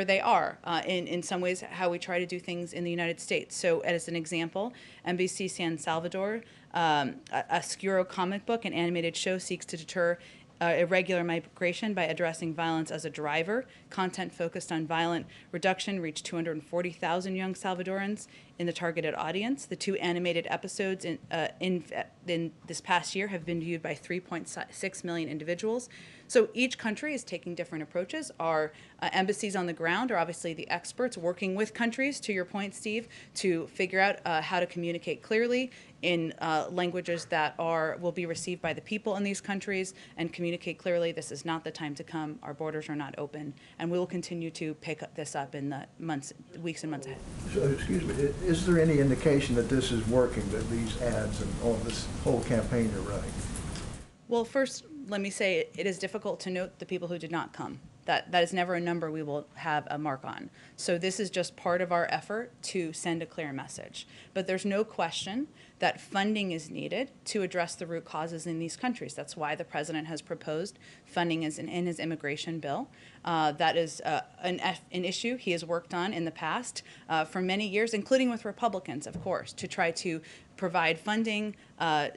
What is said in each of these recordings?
they are, in some ways, how we try to do things in the United States. So as an example, NBC San Salvador, a Scuro comic book and animated show seeks to deter irregular migration by addressing violence as a driver. Content focused on violent reduction reached 240,000 young Salvadorans in the targeted audience. The 2 animated episodes in this past year have been viewed by 3.6 million individuals. So each country is taking different approaches. Our embassies on the ground are obviously the experts working with countries, to your point, Steve, to figure out how to communicate clearly in languages that will be received by the people in these countries, and communicate clearly this is not the time to come, our borders are not open, and we will continue to pick this up in the weeks and months ahead. So, excuse me, is there any indication that this is working, that these ads and all this whole campaign you're running? Well, first, let me say it is difficult to note the people who did not come. That is never a number we will have a mark on. So this is just part of our effort to send a clear message. But there's no question that funding is needed to address the root causes in these countries. That's why the president has proposed funding in his immigration bill. That is an issue he has worked on in the past for many years, including with Republicans, of course, to try to provide funding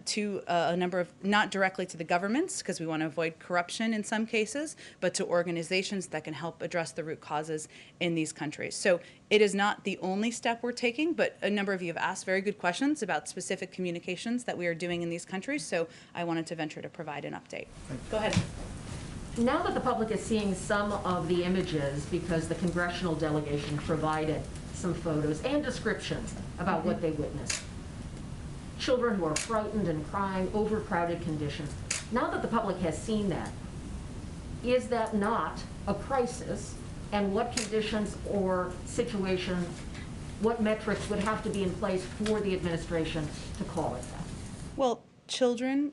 to a number of, not directly to the governments, because we want to avoid corruption in some cases, but to organizations that can help address the root causes in these countries. So it is not the only step we're taking, but a number of you have asked very good questions about specific communications that we are doing in these countries, so I wanted to venture to provide an update. Go ahead. Now that the public is seeing some of the images, because the congressional delegation provided some photos and descriptions about what they witnessed, children who are frightened and crying, overcrowded conditions. Now that the public has seen that, is that not a crisis? And what conditions or situation, what metrics would have to be in place for the administration to call it that? Well, children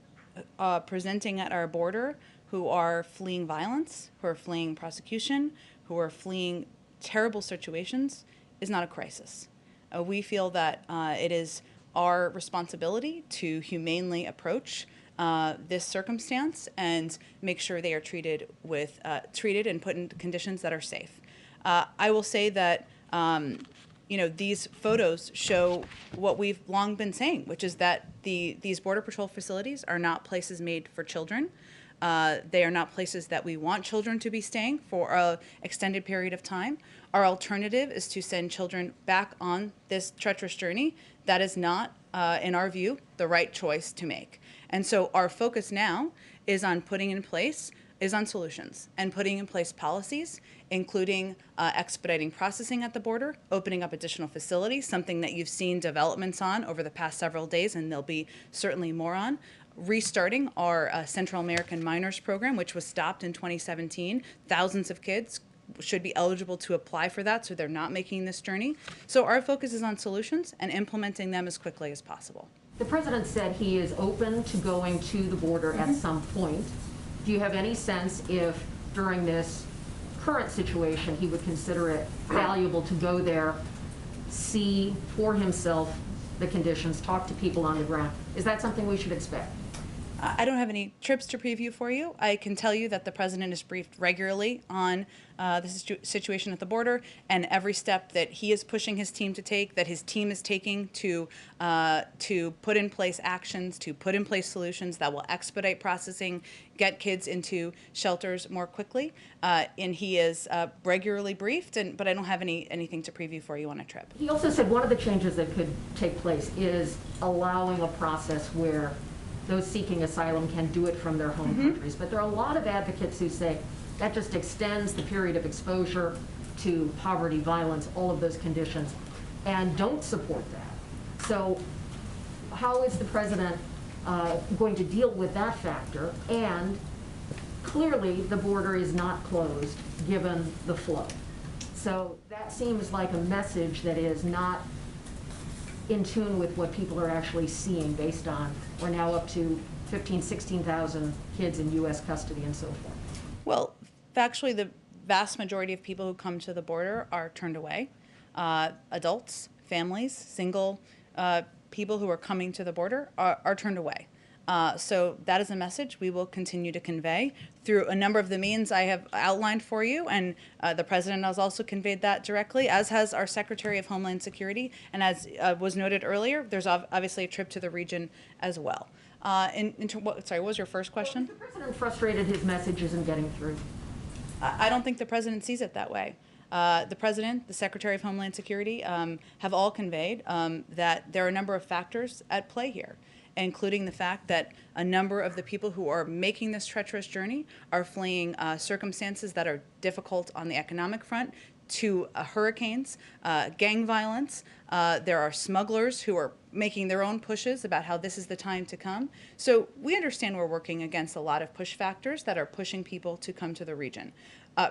presenting at our border who are fleeing violence, who are fleeing prosecution, who are fleeing terrible situations is not a crisis. We feel that it is our responsibility to humanely approach this circumstance and make sure they are treated and put in conditions that are safe. I will say that these photos show what we've long been saying, which is that these Border Patrol facilities are not places made for children. They are not places that we want children to be staying for an extended period of time. Our alternative is to send children back on this treacherous journey. That is not, in our view, the right choice to make. And so our focus now is on solutions and putting in place policies, including expediting processing at the border, opening up additional facilities, something that you've seen developments on over the past several days, and there'll be certainly more on. Restarting our Central American Minors Program, which was stopped in 2017. Thousands of kids should be eligible to apply for that, so they're not making this journey. So our focus is on solutions and implementing them as quickly as possible. The president said he is open to going to the border at some point. Do you have any sense if during this current situation he would consider it valuable to go there, see for himself the conditions, talk to people on the ground? Is that something we should expect? I don't have any trips to preview for you. I can tell you that the president is briefed regularly on the situation at the border, and every step that he is pushing his team to take, that his team is taking to put in place actions, to put in place solutions that will expedite processing, get kids into shelters more quickly. And he is regularly briefed, but I don't have anything to preview for you on a trip. He also said one of the changes that could take place is allowing a process where those seeking asylum can do it from their home countries. But there are a lot of advocates who say that just extends the period of exposure to poverty, violence, all of those conditions, and don't support that. So how is the president going to deal with that factor? And clearly the border is not closed given the flow. So that seems like a message that is not in tune with what people are actually seeing based on, we're now up to 15,000, 16,000 kids in U.S. custody and so forth. Well, factually, the vast majority of people who come to the border are turned away. Adults, families, single people who are coming to the border are turned away. So that is a message we will continue to convey through a number of the means I have outlined for you, and the President has also conveyed that directly, as has our Secretary of Homeland Security, and as was noted earlier, there's obviously a trip to the region as well. Sorry, what was your first question? Well, is the President frustrated his message isn't getting through? I don't think the President sees it that way. The President, the Secretary of Homeland Security have all conveyed that there are a number of factors at play here, including the fact that a number of the people who are making this treacherous journey are fleeing circumstances that are difficult on the economic front, to hurricanes, gang violence. There are smugglers who are making their own pushes about how this is the time to come. So we understand we're working against a lot of push factors that are pushing people to come to the region,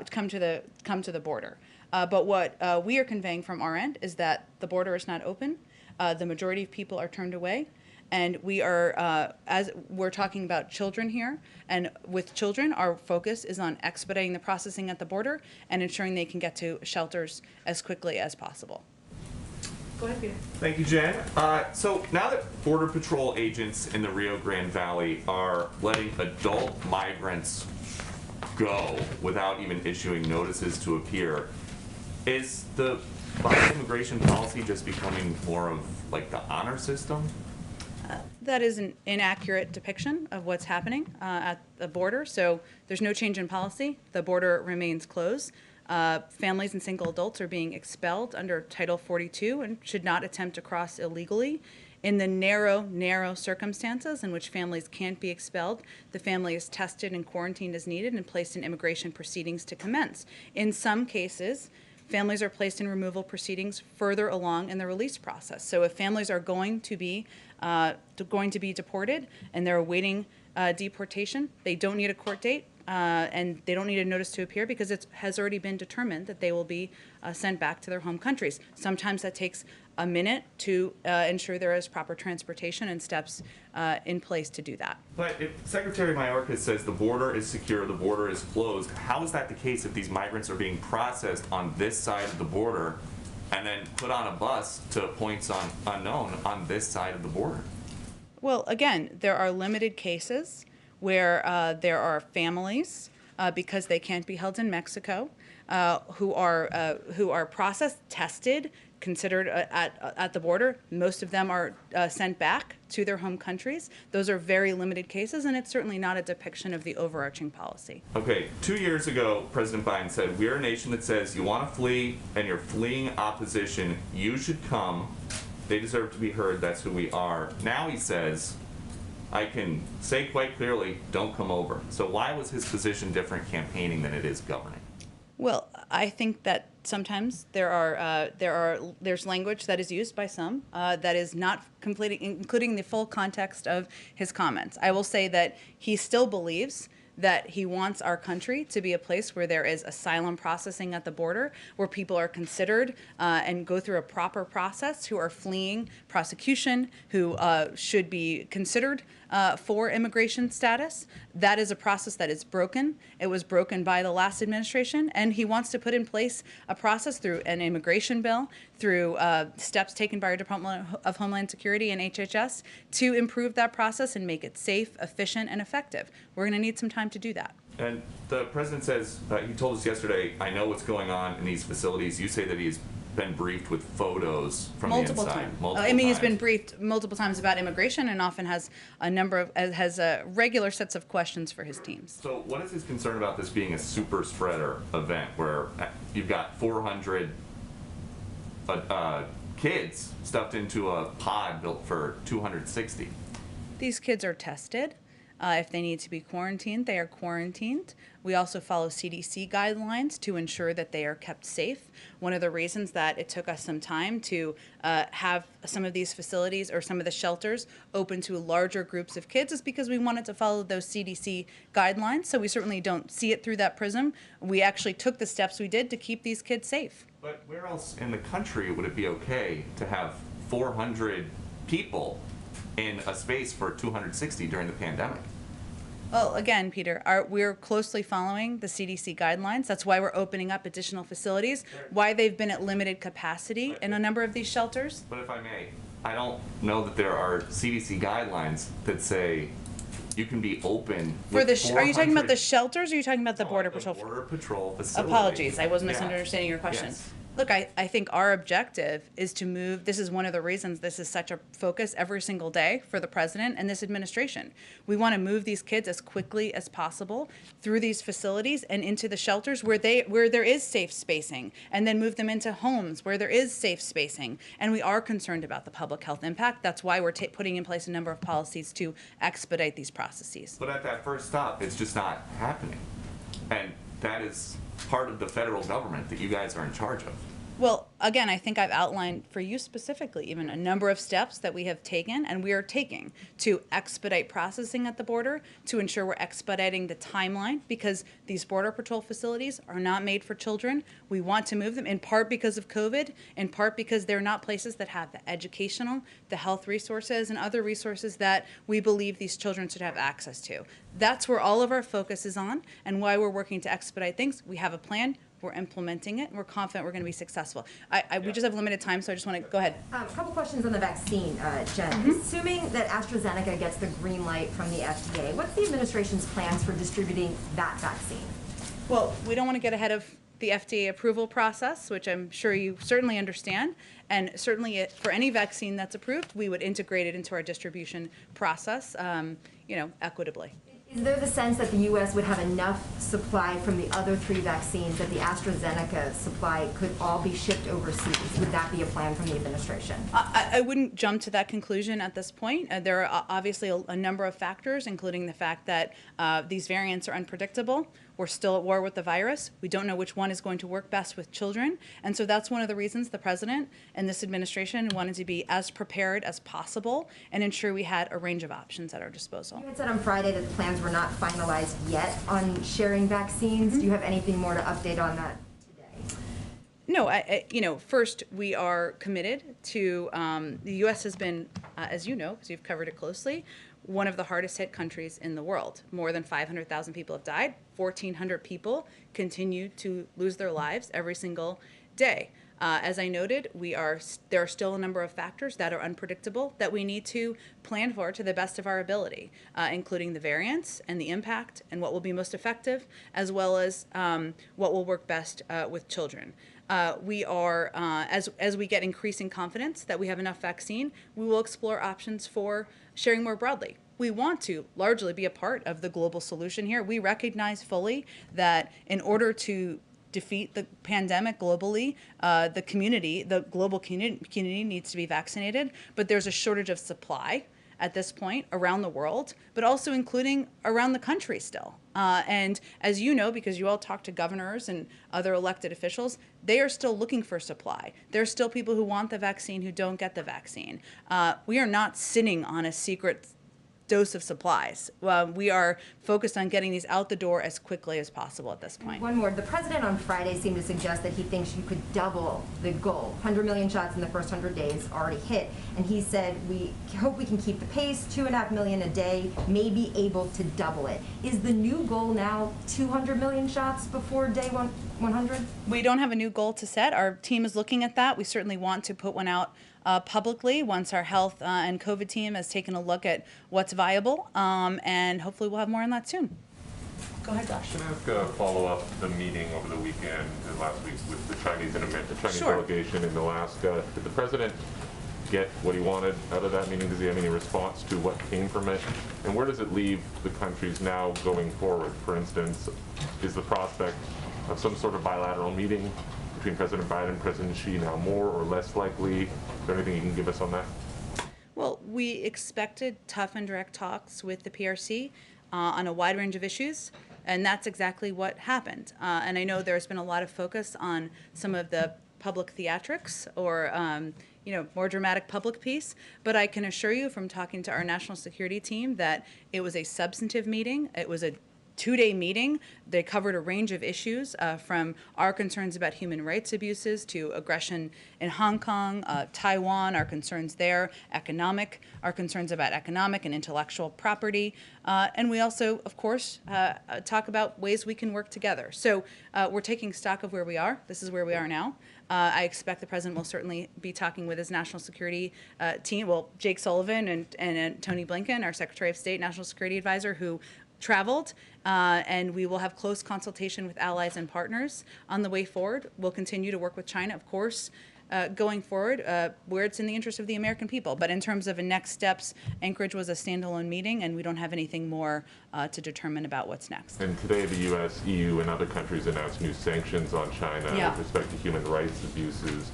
come to the border. But what we are conveying from our end is that the border is not open. The majority of people are turned away. And we are, as we're talking about children here, and with children, our focus is on expediting the processing at the border and ensuring they can get to shelters as quickly as possible. Go ahead, Peter. Thank you, Jen. So now that Border Patrol agents in the Rio Grande Valley are letting adult migrants go without even issuing notices to appear, is the Biden immigration policy just becoming more of like the honor system? That is an inaccurate depiction of what's happening at the border. So there's no change in policy. The border remains closed. Families and single adults are being expelled under Title 42 and should not attempt to cross illegally. In the narrow circumstances in which families can't be expelled, the family is tested and quarantined as needed and placed in immigration proceedings to commence. In some cases, families are placed in removal proceedings further along in the release process. So if families are going to be deported and they're awaiting deportation, they don't need a court date and they don't need a notice to appear because it has already been determined that they will be sent back to their home countries. Sometimes that takes a minute to ensure there is proper transportation and steps in place to do that. But if Secretary Mayorkas says the border is secure, the border is closed, how is that the case if these migrants are being processed on this side of the border and then put on a bus to points unknown on this side of the border? Well, again, there are limited cases where there are families, because they can't be held in Mexico, who are processed, tested, considered at the border. Most of them are sent back to their home countries. Those are very limited cases, and it's certainly not a depiction of the overarching policy. Okay, 2 years ago, President Biden said, we're a nation that says you want to flee and you're fleeing opposition, you should come. They deserve to be heard, that's who we are. Now he says, I can say quite clearly, don't come over. So why was his position different campaigning than it is governing? Well, I think that sometimes there's language that is used by some that is not including the full context of his comments. I will say that he still believes that he wants our country to be a place where there is asylum processing at the border, where people are considered and go through a proper process, who are fleeing prosecution, who should be considered for immigration status. That is a process that is broken. It was broken by the last administration, and he wants to put in place a process through an immigration bill, through steps taken by our Department of Homeland Security and HHS to improve that process and make it safe, efficient, and effective. We're going to need some time to do that. And the president says, he told us yesterday, I know what's going on in these facilities. You say that he's been briefed with photos from the inside. Multiple times. He's been briefed multiple times about immigration and often has a number of, has regular sets of questions for his teams. So what is his concern about this being a super spreader event where you've got 400 kids stuffed into a pod built for 260? These kids are tested. If they need to be quarantined, they are quarantined. We also follow CDC guidelines to ensure that they are kept safe. One of the reasons that it took us some time to have some of these facilities or some of the shelters open to larger groups of kids is because we wanted to follow those CDC guidelines. So we certainly don't see it through that prism. We actually took the steps we did to keep these kids safe. But where else in the country would it be okay to have 400 people in a space for 260 during the pandemic? Well, again, Peter, we're closely following the CDC guidelines. That's why we're opening up additional facilities, why they've been at limited capacity in a number of these shelters. But if I may, I don't know that there are CDC guidelines that say you can be open. For the, are you talking about the 400 shelters, or are you talking about the No, Border at the Patrol? Border Patrol facility. Apologies, I wasn't Yeah. misunderstanding your question. Yes. Look, I think our objective is to move, this is one of the reasons this is such a focus every single day for the president and this administration. We want to move these kids as quickly as possible through these facilities and into the shelters where there is safe spacing, and then move them into homes where there is safe spacing. And we are concerned about the public health impact. That's why we're putting in place a number of policies to expedite these processes. But at that first stop, it's just not happening. And that is part of the federal government that you guys are in charge of. Well, again, I think I've outlined for you specifically even a number of steps that we have taken and we are taking to expedite processing at the border, to ensure we're expediting the timeline, because these Border Patrol facilities are not made for children. We want to move them in part because of COVID, in part because they're not places that have the educational, the health resources, and other resources that we believe these children should have access to. That's where all of our focus is on, and why we're working to expedite things. We have a plan. We're implementing it, and we're confident we're going to be successful. We just have limited time, so I just want to go ahead. A couple questions on the vaccine, Jen. Assuming that AstraZeneca gets the green light from the FDA, what's the administration's plans for distributing that vaccine? Well, we don't want to get ahead of the FDA approval process, which I'm sure you certainly understand. And certainly for any vaccine that's approved, we would integrate it into our distribution process, equitably. Is there the sense that the U.S. would have enough supply from the other 3 vaccines that the AstraZeneca supply could all be shipped overseas? Would that be a plan from the administration? I wouldn't jump to that conclusion at this point. There are obviously a number of factors, including the fact that these variants are unpredictable. We're still at war with the virus. We don't know which one is going to work best with children. And so that's one of the reasons the president and this administration wanted to be as prepared as possible and ensure we had a range of options at our disposal. You had said on Friday that the plans were not finalized yet on sharing vaccines. Do you have anything more to update on that today? No, first, we are committed to, the U.S. has been, as you know, because you've covered it closely, one of the hardest hit countries in the world. More than 500,000 people have died. 1,400 people continue to lose their lives every single day. As I noted, there are still a number of factors that are unpredictable that we need to plan for to the best of our ability, including the variants and the impact and what will be most effective, as well as what will work best with children. We are, as we get increasing confidence that we have enough vaccine, we will explore options for sharing more broadly. We want to largely be a part of the global solution here. We recognize fully that in order to defeat the pandemic globally, the global community needs to be vaccinated, but there's a shortage of supply at this point around the world, but also including around the country still. And as you know, because you all talk to governors and other elected officials, they are still looking for supply. There's still people who want the vaccine who don't get the vaccine. We are not sitting on a secret dose of supplies. We are focused on getting these out the door as quickly as possible at this point. One more. The president on Friday seemed to suggest that he thinks you could double the goal. 100 million shots in the first 100 days already hit. And he said, we hope we can keep the pace, 2.5 million a day, maybe able to double it. Is the new goal now 200 million shots before day 100? We don't have a new goal to set. Our team is looking at that. We certainly want to put one out publicly once our health and COVID team has taken a look at what's viable, and hopefully we'll have more on that soon. Go ahead, Josh. Can I ask a follow-up the meeting over the weekend last week with the Chinese Sure. delegation in Alaska? Did the president get what he wanted out of that meeting? Does he have any response to what came from it? And where does it leave the countries now going forward? For instance, is the prospect of some sort of bilateral meeting between President Biden and President Xi now more or less likely? Is there anything you can give us on that? Well, we expected tough and direct talks with the PRC on a wide range of issues, and that's exactly what happened. And I know there's been a lot of focus on some of the public theatrics or more dramatic public piece, but I can assure you from talking to our national security team that it was a substantive meeting. It was a 2-day meeting. They covered a range of issues from our concerns about human rights abuses to aggression in Hong Kong, Taiwan, our concerns there, our concerns about economic and intellectual property. And we also, of course, talk about ways we can work together. So we're taking stock of where we are. This is where we are now. I expect the president will certainly be talking with his national security team, well, Jake Sullivan and Tony Blinken, our Secretary of State, National Security Advisor, who traveled, and we will have close consultation with allies and partners on the way forward. We'll continue to work with China, of course, going forward, where it's in the interest of the American people. But in terms of next steps, Anchorage was a standalone meeting, and we don't have anything more to determine about what's next. And today, the U.S., EU, and other countries announced new sanctions on China with respect to human rights abuses.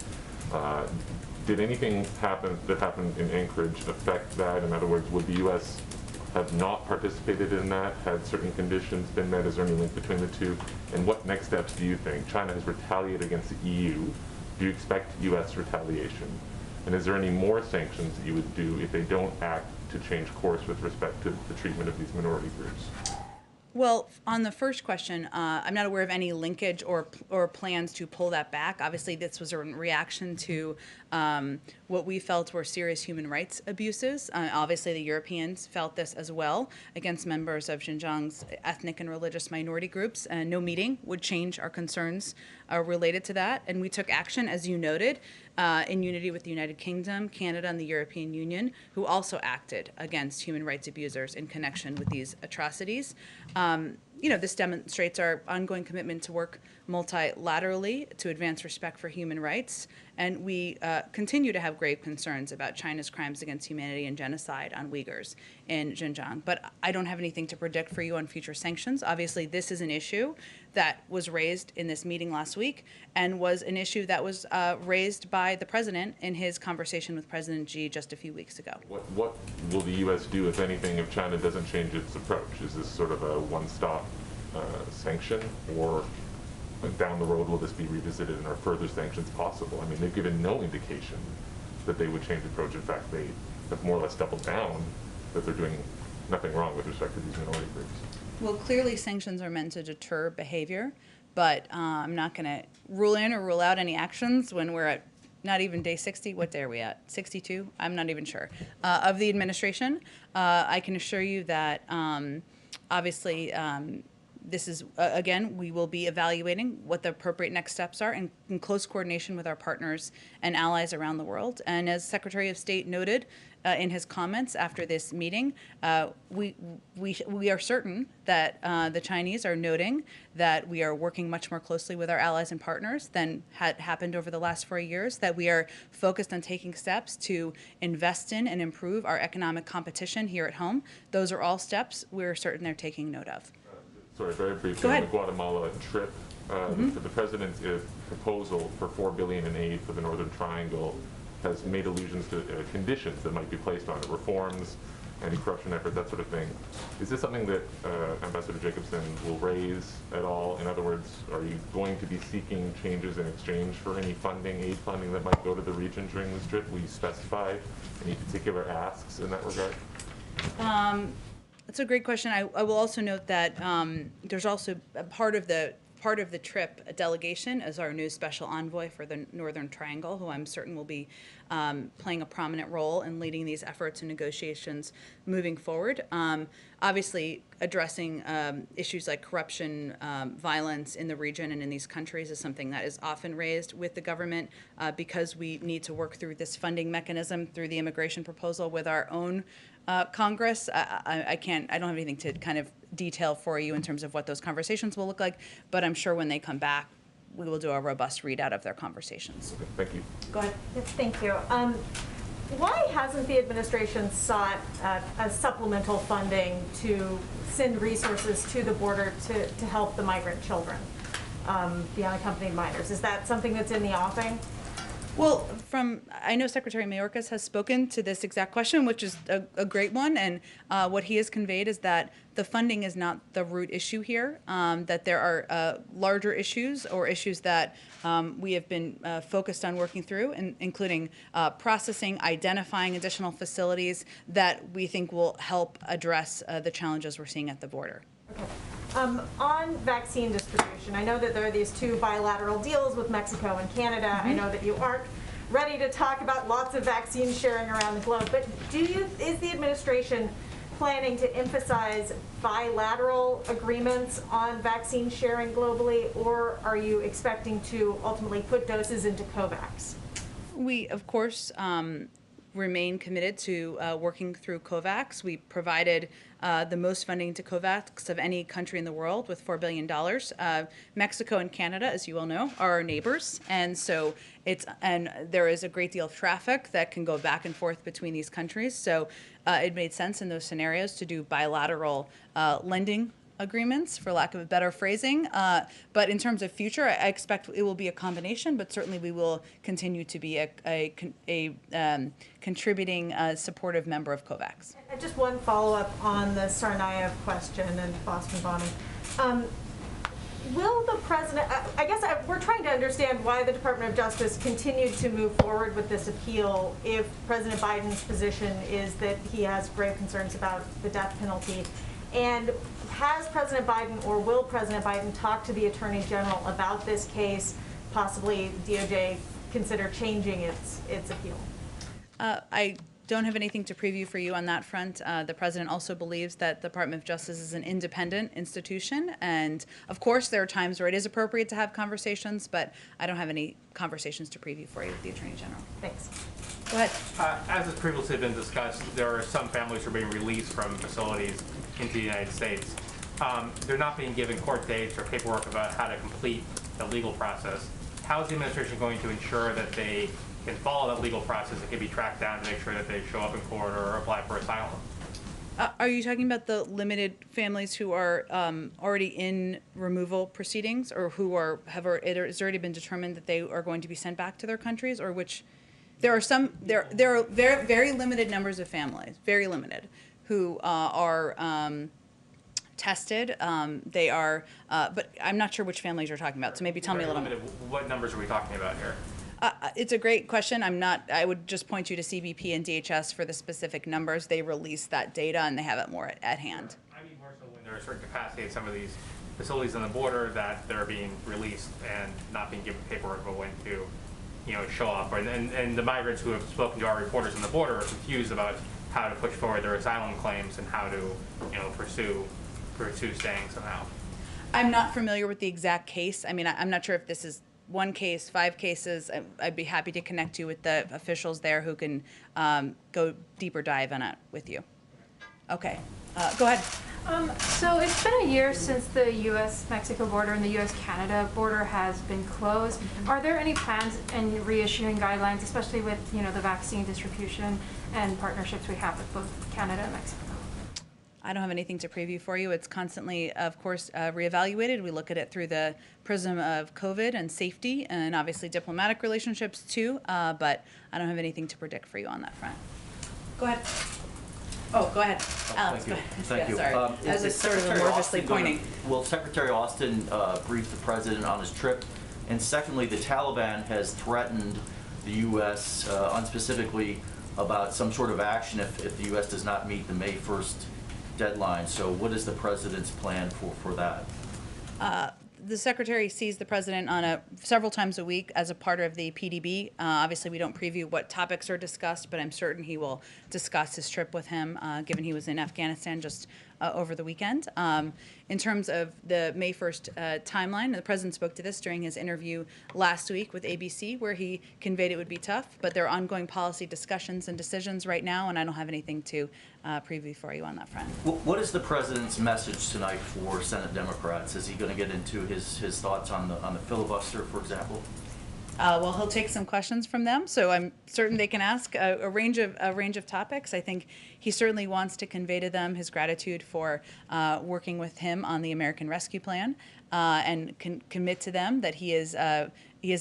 Did anything happen that happened in Anchorage affect that? In other words, would the U.S. have not participated in that had certain conditions been met? Is there any link between the two? And what next steps do you think? China has retaliated against the EU. Do you expect U.S. retaliation? And is there any more sanctions that you would do if they don't act to change course with respect to the treatment of these minority groups? Well, on the first question, I'm not aware of any linkage or plans to pull that back. Obviously, this was a reaction to what we felt were serious human rights abuses. Obviously, the Europeans felt this as well against members of Xinjiang's ethnic and religious minority groups. And no meeting would change our concerns related to that. And we took action, as you noted, in unity with the United Kingdom, Canada, and the European Union, who also acted against human rights abusers in connection with these atrocities. This demonstrates our ongoing commitment to work multilaterally to advance respect for human rights. And we continue to have grave concerns about China's crimes against humanity and genocide on Uyghurs in Xinjiang. But I don't have anything to predict for you on future sanctions. Obviously, this is an issue that was raised in this meeting last week and was an issue that was raised by the president in his conversation with President Xi just a few weeks ago. What will the U.S. do, if anything, if China doesn't change its approach? Is this sort of a one-stop sanction, or down the road will this be revisited and are further sanctions possible? I mean, they've given no indication that they would change approach. In fact, they have more or less doubled down that they're doing nothing wrong with respect to these minority groups. Well, clearly sanctions are meant to deter behavior, but I'm not going to rule in or rule out any actions when we're at not even day 60. What day are we at? 62? I'm not even sure. Of the administration, I can assure you that obviously this is, again, we will be evaluating what the appropriate next steps are in close coordination with our partners and allies around the world. And as Secretary of State noted in his comments after this meeting, we are certain that the Chinese are noting that we are working much more closely with our allies and partners than had happened over the last 4 years, that we are focused on taking steps to invest in and improve our economic competition here at home. Those are all steps we're certain they're taking note of. Sorry, very briefly, Go on ahead. the Guatemala trip, the president's proposal for $4 billion in aid for the Northern Triangle has made allusions to conditions that might be placed on it, reforms, anti-corruption efforts, that sort of thing. Is this something that Ambassador Jacobson will raise at all? In other words, are you going to be seeking changes in exchange for any funding, aid funding that might go to the region during this trip? Will you specify any particular asks in that regard? That's a great question. I will also note that there's also a part of the trip, a delegation, as our new special envoy for the Northern Triangle, who I'm certain will be playing a prominent role in leading these efforts and negotiations moving forward. Obviously, addressing issues like corruption, violence in the region and in these countries is something that is often raised with the government because we need to work through this funding mechanism through the immigration proposal with our own Congress. I don't have anything to kind of detail for you in terms of what those conversations will look like, but I'm sure when they come back, we will do a robust readout of their conversations. Okay, thank you. Go ahead. Yes, thank you. Why hasn't the administration sought a supplemental funding to send resources to the border to help the migrant children, the unaccompanied minors? Is that something that's in the offing? Well, I know Secretary Mayorkas has spoken to this exact question, which is a great one, and what he has conveyed is that the funding is not the root issue here, that there are larger issues or issues that we have been focused on working through, including processing, identifying additional facilities that we think will help address the challenges we're seeing at the border. Okay. On vaccine distribution, I know that there are these two bilateral deals with Mexico and Canada. Mm-hmm. I know that you aren't ready to talk about lots of vaccine sharing around the globe, but is the administration planning to emphasize bilateral agreements on vaccine sharing globally, or are you expecting to ultimately put doses into COVAX? We, of course, remain committed to working through COVAX. We provided the most funding to COVAX of any country in the world with $4 billion. Mexico and Canada, as you all know, are our neighbors, and so there is a great deal of traffic that can go back and forth between these countries. So it made sense in those scenarios to do bilateral lending agreements, for lack of a better phrasing. But in terms of future, I expect it will be a combination, but certainly we will continue to be a contributing, supportive member of COVAX. And just one follow-up on the Tsarnaev question and Boston bombing. Will the president, I guess we're trying to understand why the Department of Justice continued to move forward with this appeal if President Biden's position is that he has grave concerns about the death penalty. And has President Biden, or will President Biden, talk to the Attorney General about this case, possibly DOJ consider changing its appeal? I don't have anything to preview for you on that front. The president also believes that the Department of Justice is an independent institution, and of course there are times where it is appropriate to have conversations, but I don't have any conversations to preview for you with the Attorney General. Thanks. Go ahead. As has previously been discussed, there are some families who are being released from facilities into the United States. They're not being given court dates or paperwork about how to complete the legal process. How is the administration going to ensure that they can follow that legal process and can be tracked down to make sure that they show up in court or apply for asylum? Are you talking about the limited families who are already in removal proceedings, or who it has already been determined that they are going to be sent back to their countries, or which? There are very, very limited numbers of families, very limited, who are tested. They are, but I'm not sure which families you're talking about. So maybe tell me a little bit. What numbers are we talking about here? It's a great question. I would just point you to CBP and DHS for the specific numbers. They release that data and they have it more at hand. I mean more so when there's a certain capacity at some of these facilities on the border that they're being released and not being given paperwork about when to, show up. And the migrants who have spoken to our reporters on the border are confused about how to push forward their asylum claims and how to, pursue staying somehow. I'm not familiar with the exact case. I mean, I'm not sure if this is one case, 5 cases. I'd be happy to connect you with the officials there who can go deeper dive on it with you. Okay, go ahead. So it's been a year since the U.S.-Mexico border and the U.S.-Canada border has been closed. Are there any plans in reissuing guidelines, especially with the vaccine distribution and partnerships we have with both Canada and Mexico? I don't have anything to preview for you. It's constantly, of course, reevaluated. We look at it through the prism of COVID and safety, and obviously diplomatic relationships too. But I don't have anything to predict for you on that front. Go ahead. Oh, go ahead, Alex. Go ahead. Thank you. Sorry, I was just sort of nervously pointing. Will Secretary Austin brief the president on his trip? And secondly, the Taliban has threatened the U.S. Unspecifically about some sort of action if the U.S. does not meet the May 1st deadline. So what is the president's plan for that? The secretary sees the president on several times a week as a part of the PDB. Obviously, we don't preview what topics are discussed, but I'm certain he will discuss his trip with him, given he was in Afghanistan just over the weekend. In terms of the May 1st timeline, the president spoke to this during his interview last week with ABC, where he conveyed it would be tough, but there are ongoing policy discussions and decisions right now, and I don't have anything to preview for you on that front. What is the president's message tonight for Senate Democrats? Is he going to get into his thoughts on the filibuster, for example? Well, he'll take some questions from them, so I'm certain they can ask a range of topics. I think he certainly wants to convey to them his gratitude for working with him on the American Rescue Plan, and commit to them that he is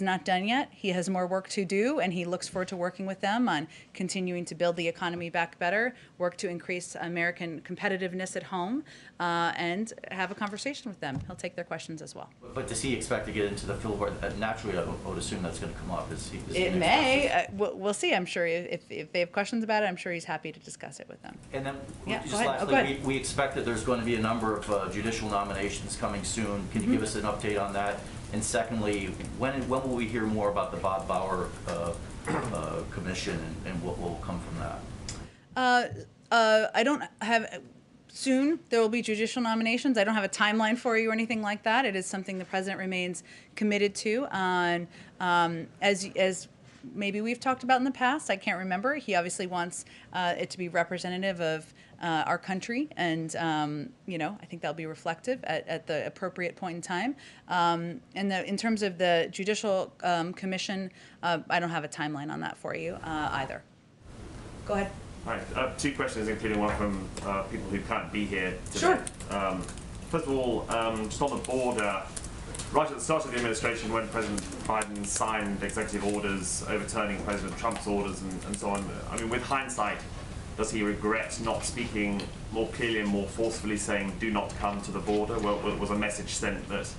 not done yet. He has more work to do, and he looks forward to working with them on continuing to build the economy back better, work to increase American competitiveness at home, and have a conversation with them. He'll take their questions as well. But does he expect to get into the filibuster? Naturally, I would assume that's going to come up. It may. We'll see. I'm sure if they have questions about it, I'm sure he's happy to discuss it with them. And then Yeah, just go ahead. lastly, we expect that there's going to be a number of judicial nominations coming soon. Can you give us an update on that? And secondly, when will we hear more about the Bob Bauer commission and what will come from that? I don't have, soon there will be judicial nominations. I don't have a timeline for you or anything like that. It is something the president remains committed to. As maybe we've talked about in the past, I can't remember. He obviously wants it to be representative of our country, and I think that'll be reflective at the appropriate point in time. In terms of the Judicial Commission, I don't have a timeline on that for you either. Go ahead. All right, two questions, including one from people who can't be here today. Sure. First of all, just on the border, right at the start of the administration, when President Biden signed executive orders overturning President Trump's orders and so on, I mean, with hindsight, does he regret not speaking more clearly and more forcefully, saying, do not come to the border? Well, was a message sent that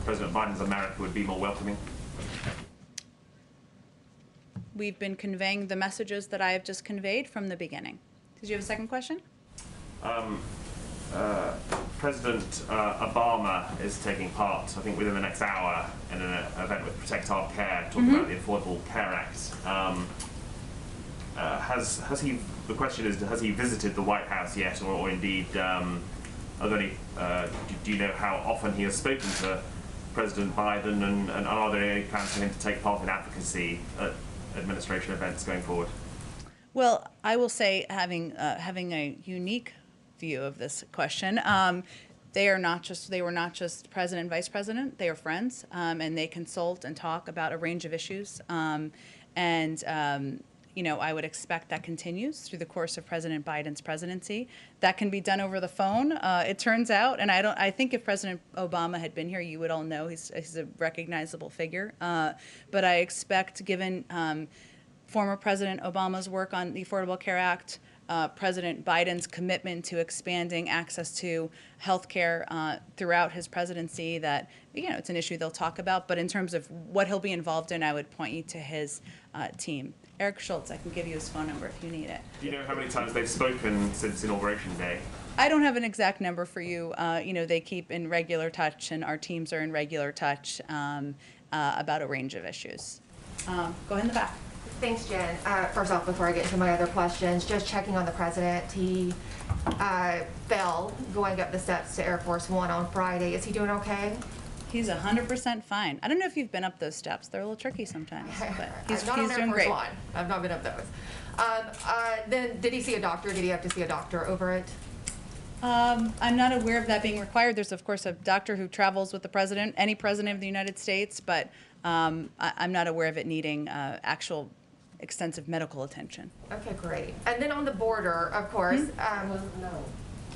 President Biden's America would be more welcoming? We've been conveying the messages that I have just conveyed from the beginning. Did you have a second question? President Obama is taking part, I think within the next hour, in an event with Protect Our Care, talking about the Affordable Care Act. Has he? The question is, has he visited the White House yet, or indeed, are there any? Do you know how often he has spoken to President Biden, and are there any plans for him to take part in advocacy at administration events going forward? Well, I will say, having a unique view of this question, they were not just president and vice president. They are friends, and they consult and talk about a range of issues. I would expect that continues through the course of President Biden's presidency. That can be done over the phone, it turns out. And I think if President Obama had been here, you would all know he's a recognizable figure. But I expect, given former President Obama's work on the Affordable Care Act, President Biden's commitment to expanding access to health care throughout his presidency, that it's an issue they'll talk about. But in terms of what he'll be involved in, I would point you to his team. Eric Schultz, I can give you his phone number if you need it. Do you know how many times they've spoken since Inauguration Day? I don't have an exact number for you. They keep in regular touch, and our teams are in regular touch about a range of issues. Go ahead in the back. Thanks, Jen. First off, before I get into my other questions, just checking on the president. He fell going up the steps to Air Force One on Friday. Is he doing okay? He's 100% fine. I don't know if you've been up those steps. They're a little tricky sometimes, but he's doing great. I've not been up those. Then, did he see a doctor? Did he have to see a doctor over it? I'm not aware of that being required. There's, of course, a doctor who travels with the president, any president of the United States, but I'm not aware of it needing actual extensive medical attention. Okay, great. And then on the border, of course.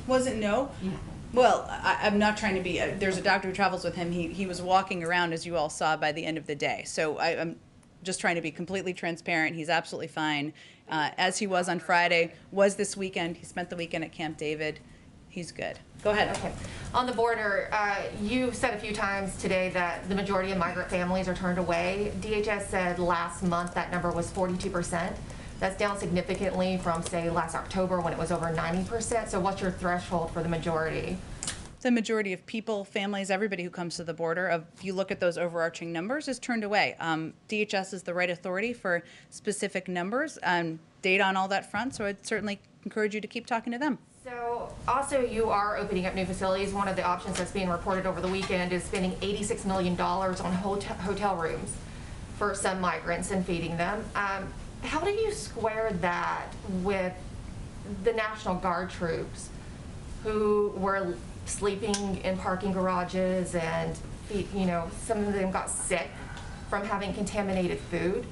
Was it no? Yeah. Well, I'm not trying to be, there's a doctor who travels with him. He was walking around, as you all saw, by the end of the day. So I'm just trying to be completely transparent. He's absolutely fine, as he was on Friday, was this weekend. He spent the weekend at Camp David. He's good. Go ahead. Okay. On the border, you said a few times today that the majority of migrant families are turned away. DHS said last month that number was 42%. That's down significantly from, say, last October when it was over 90%. So what's your threshold for the majority? The majority of people, families, everybody who comes to the border, if you look at those overarching numbers, is turned away. DHS is the right authority for specific numbers and data on all that front, so I'd certainly encourage you to keep talking to them. So also you are opening up new facilities. One of the options that's being reported over the weekend is spending $86 million on hotel rooms for some migrants and feeding them. How do you square that with the National Guard troops who were sleeping in parking garages and, some of them got sick from having contaminated food?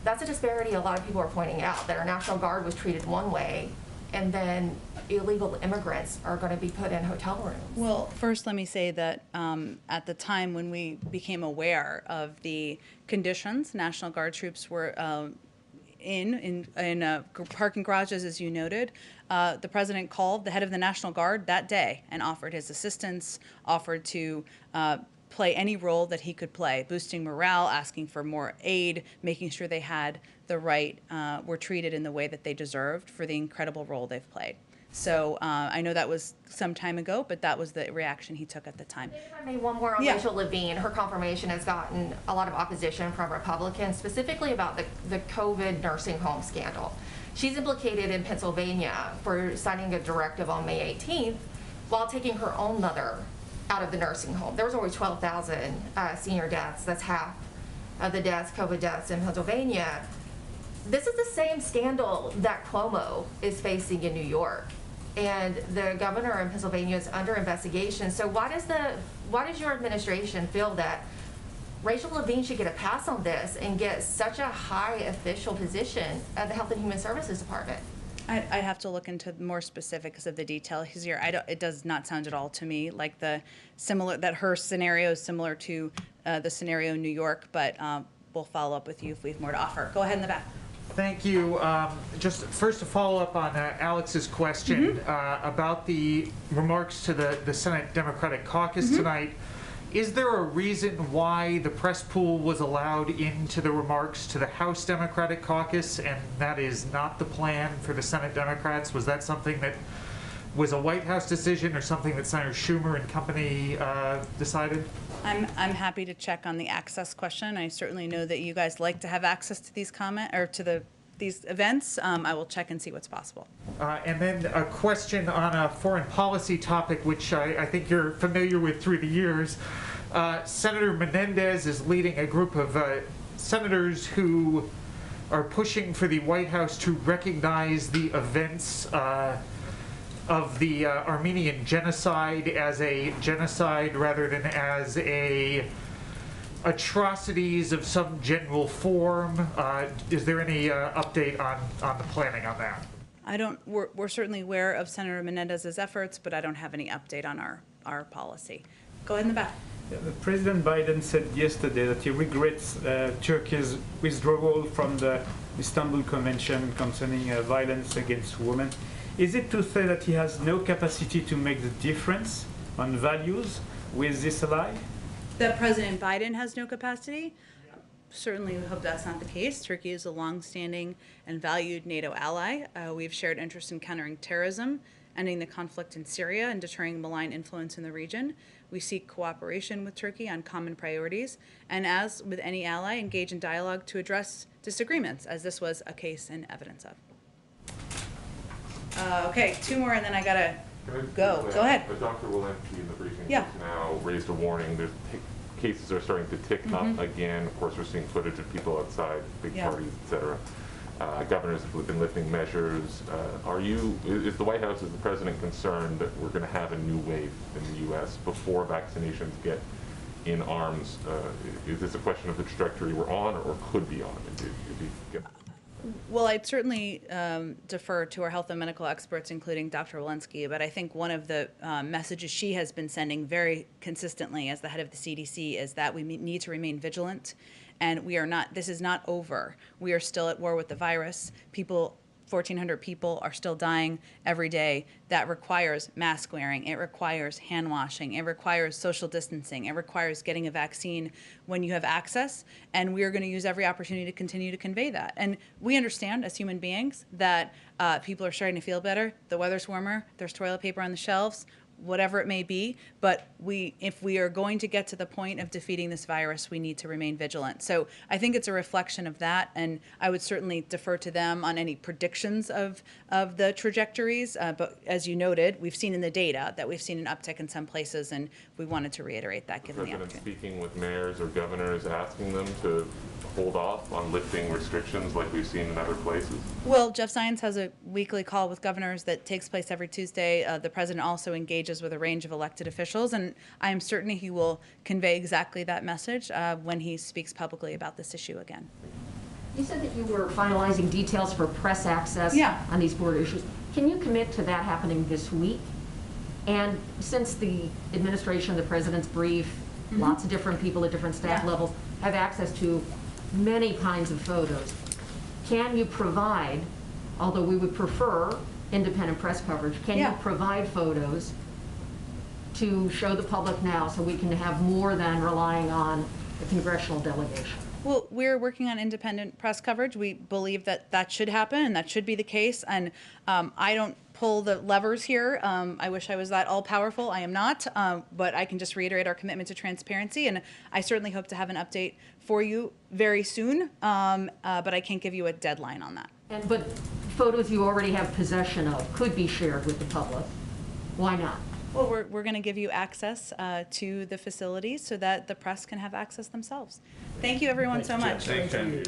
That's a disparity a lot of people are pointing out, that our National Guard was treated one way and then illegal immigrants are going to be put in hotel rooms. Well, first let me say that at the time when we became aware of the conditions National Guard troops were in parking garages, as you noted, the president called the head of the National Guard that day and offered his assistance, offered to play any role that he could play, boosting morale, asking for more aid, making sure they had the right, were treated in the way that they deserved for the incredible role they've played. So I know that was some time ago, but that was the reaction he took at the time. If I may, one more on Rachel Levine. Her confirmation has gotten a lot of opposition from Republicans, specifically about the COVID nursing home scandal. She's implicated in Pennsylvania for signing a directive on May 18th while taking her own mother out of the nursing home. There was over 12,000 senior deaths. That's half of the deaths, COVID deaths in Pennsylvania. This is the same scandal that Cuomo is facing in New York. And the governor in Pennsylvania is under investigation. So why does your administration feel that Rachel Levine should get a pass on this and get such a high official position at the Health and Human Services Department? I'd have to look into more specifics of the details here. It does not sound at all to me like that her scenario is similar to the scenario in New York, but we'll follow up with you if we have more to offer. Go ahead in the back. Thank you. Just first to follow up on Alex's question about the remarks to the Senate Democratic Caucus tonight. Is there a reason why the press pool was allowed into the remarks to the House Democratic Caucus, and that is not the plan for the Senate Democrats? Was that something that was a White House decision or something that Senator Schumer and company decided? I'm happy to check on the access question. I certainly know that you guys like to have access to these these events. I will check and see what's possible. And then a question on a foreign policy topic, which I think you're familiar with through the years. Senator Menendez is leading a group of senators who are pushing for the White House to recognize the events of the Armenian genocide as a genocide rather than as atrocities of some general form. Is there any update on the planning on that? We're certainly aware of Senator Menendez's efforts, but I don't have any update on our policy. Go ahead in the back. President Biden said yesterday that he regrets Turkey's withdrawal from the Istanbul Convention concerning violence against women. Is it to say that he has no capacity to make the difference on values with this ally? That President Biden has no capacity? Certainly we hope that's not the case. Turkey is a long-standing and valued NATO ally. We've shared interest in countering terrorism, ending the conflict in Syria, and deterring malign influence in the region. We seek cooperation with Turkey on common priorities, and as with any ally, engage in dialogue to address disagreements, as this was a case and evidence of. Okay, two more, and then I gotta go. Go ahead. Dr. Walensky in the briefing Yeah. just now raised a warning. There's cases are starting to tick up again. Of course, we're seeing footage of people outside, big parties, et cetera. Governors have been lifting measures. Is the White House, is the president concerned that we're going to have a new wave in the U.S. before vaccinations get in arms? Is this a question of the trajectory we're on or could be on? Well, I'd certainly defer to our health and medical experts, including Dr. Walensky, but I think one of the messages she has been sending very consistently as the head of the CDC is that we need to remain vigilant, and this is not over. We are still at war with the virus. 1,400 people are still dying every day. That requires mask wearing. It requires hand washing. It requires social distancing. It requires getting a vaccine when you have access. And we are going to use every opportunity to continue to convey that. And we understand as human beings that people are starting to feel better. The weather's warmer. There's toilet paper on the shelves, whatever it may be, but if we are going to get to the point of defeating this virus, we need to remain vigilant. So I think it's a reflection of that, and I would certainly defer to them on any predictions of the trajectories, but as you noted, we've seen in the data that we've seen an uptick in some places, and we wanted to reiterate that given the opportunity. Speaking with mayors or governors, asking them to hold off on lifting restrictions like we've seen in other places? Well, Jeff Zients has a weekly call with governors that takes place every Tuesday. The president also engages with a range of elected officials, and I am certain he will convey exactly that message when he speaks publicly about this issue again. You said that you were finalizing details for press access on these border issues. Can you commit to that happening this week? And since the administration, the president's brief, lots of different people at different staff levels have access to many kinds of photos, can you provide, although we would prefer independent press coverage, can you provide photos to show the public now so we can have more than relying on the congressional delegation? Well, we're working on independent press coverage. We believe that that should happen and that should be the case. And I don't pull the levers here. I wish I was that all-powerful. I am not. But I can just reiterate our commitment to transparency. And I certainly hope to have an update for you very soon. But I can't give you a deadline on that. But photos you already have possession of could be shared with the public, why not? Well, we're going to give you access to the facilities so that the press can have access themselves. Thank you, everyone, so much. Thank you.